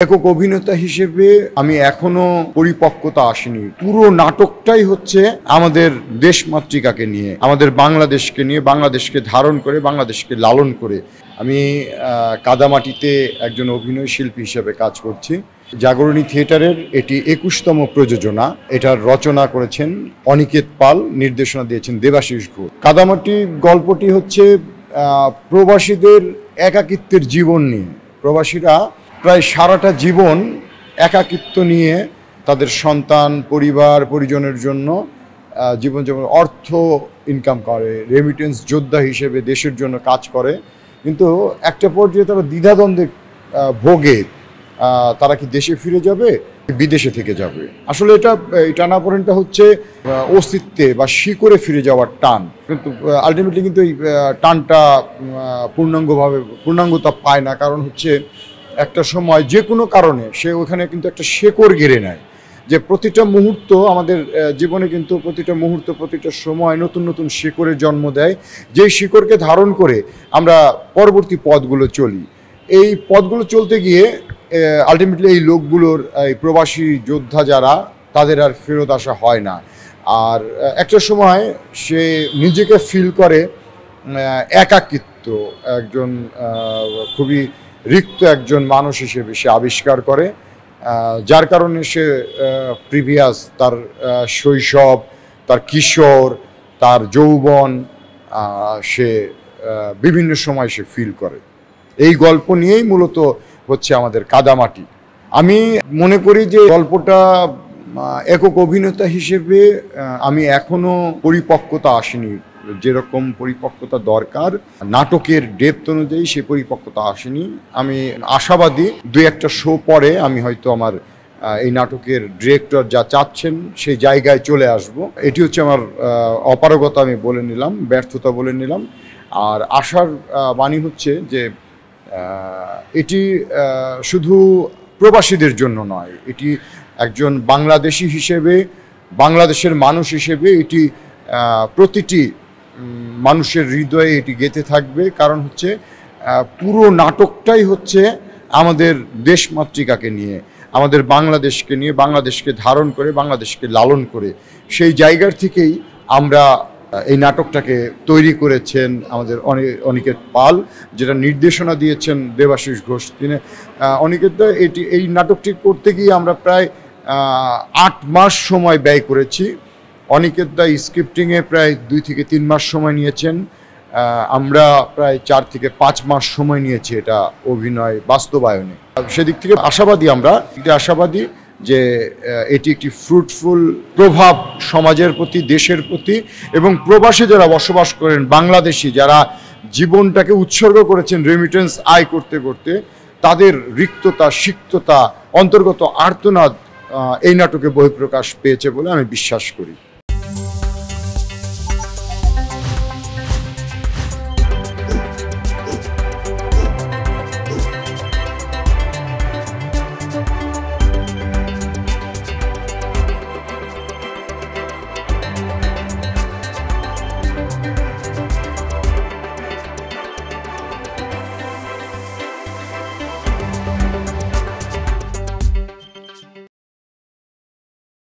একক অভিনেতা হিসেবে আমি এখনো পরিপক্কতা আসেনি। পুরো নাটকটাই হচ্ছে আমাদের দেশমাতৃকাকে নিয়ে, আমাদের বাংলাদেশকে নিয়ে, বাংলাদেশকে ধারণ করে, বাংলাদেশকে লালন করে। আমি কাদামাটিতে একজন অভিনয় শিল্পী হিসেবে কাজ করছি। জাগরণী থিয়েটারের এটি ২১তম প্রযোজনা। এটার রচনা করেছেন অনিকেত পাল, নির্দেশনা দিয়েছেন দেবাশিস ঘোষ। কাদামাটি গল্পটি হচ্ছে প্রবাসীদের একাকিত্বের জীবন নিয়ে। প্রবাসীরা প্রায় সারাটা জীবন একাকিত্ব নিয়ে তাদের সন্তান, পরিবার, পরিজনের জন্য জীবনযাপন অর্থ ইনকাম করে, রেমিটেন্স যোদ্ধা হিসেবে দেশের জন্য কাজ করে, কিন্তু একটা পর্যায়ে তারা দ্বিধাদ্বন্দ্বে ভোগে। তারা কি দেশে ফিরে যাবে, বিদেশে থেকে যাবে? আসলে এই টানাপোড়েনটা হচ্ছে অস্তিত্বে বা শিকড়ে ফিরে যাওয়ার টান, কিন্তু আলটিমেটলি কিন্তু এই টানটা পূর্ণাঙ্গতা পায় না। কারণ হচ্ছে একটা সময় যে কোনো কারণে সে ওখানে কিন্তু একটা শেকড় গেড়ে নেয়, যে প্রতিটা মুহূর্ত আমাদের জীবনে কিন্তু প্রতিটা মুহূর্ত, প্রতিটা সময় নতুন নতুন শিকড়ের জন্ম দেয়, যেই শিকড়কে ধারণ করে আমরা পরবর্তী পথগুলো চলি। এই পথগুলো চলতে গিয়ে আলটিমেটলি এই লোকগুলোর, এই প্রবাসী যোদ্ধা যারা, তাদের আর ফেরত আসা হয় না। আর একটা সময় সে নিজেকে ফিল করে একাকিত্ব, একজন খুবই রিক্ত একজন মানুষ হিসেবে সে আবিষ্কার করে, যার কারণে সে প্রিভিয়াস তার শৈশব, তার কিশোর, তার যৌবন সে বিভিন্ন সময় সে ফিল করে। এই গল্প নিয়েই মূলত হচ্ছে আমাদের কাদামাটি। আমি মনে করি যে গল্পটা একক অভিনেতা হিসেবে আমি এখনো পরিপক্কতা আসেনি, যেরকম পরিপক্কতা দরকার নাটকের ডেপথ অনুযায়ী সে পরিপক্কতা আসেনি। আমি আশাবাদী ২-১টা শো পরে আমি হয়তো আমার এই নাটকের ডিরেক্টর যা চাচ্ছেন সেই জায়গায় চলে আসব। এটি হচ্ছে আমার অপারগতা আমি বলে নিলাম, ব্যর্থতা বলে নিলাম। আর আশার বাণী হচ্ছে যে এটি শুধু প্রবাসীদের জন্য নয়, এটি একজন বাংলাদেশি হিসেবে, বাংলাদেশের মানুষ হিসেবে এটি প্রতিটি মানুষের হৃদয়ে এটি গেঁথে থাকবে। কারণ হচ্ছে পুরো নাটকটাই হচ্ছে আমাদের দেশমাতৃকাকে নিয়ে, আমাদের বাংলাদেশকে নিয়ে, বাংলাদেশকে ধারণ করে, বাংলাদেশকে লালন করে। সেই জায়গার থেকেই আমরা এই নাটকটাকে তৈরি করেছেন আমাদের অনিকেত পাল, যেটা নির্দেশনা দিয়েছেন দেবাশিস ঘোষ। তিনি অনিকেতদা এই নাটকটি করতে গিয়ে আমরা প্রায় ৮ মাস সময় ব্যয় করেছি। অনিকেতদা স্ক্রিপ্টিংয়ে প্রায় ২ থেকে ৩ মাস সময় নিয়েছেন। আমরা প্রায় ৪ থেকে ৫ মাস সময় নিয়েছি এটা অভিনয় বাস্তবায়নে। সেদিক থেকে আশাবাদী, আমরা আশাবাদী যে এটি একটি ফ্রুটফুল প্রভাব সমাজের প্রতি, দেশের প্রতি, এবং প্রবাসে যারা বসবাস করেন, বাংলাদেশি যারা জীবনটাকে উৎসর্গ করেছেন রেমিটেন্স আয় করতে করতে, তাদের রিক্ততা, সিক্ততা, অন্তর্গত আর্তনাদ এই নাটকে বহিঃপ্রকাশ পেয়েছে বলে আমি বিশ্বাস করি।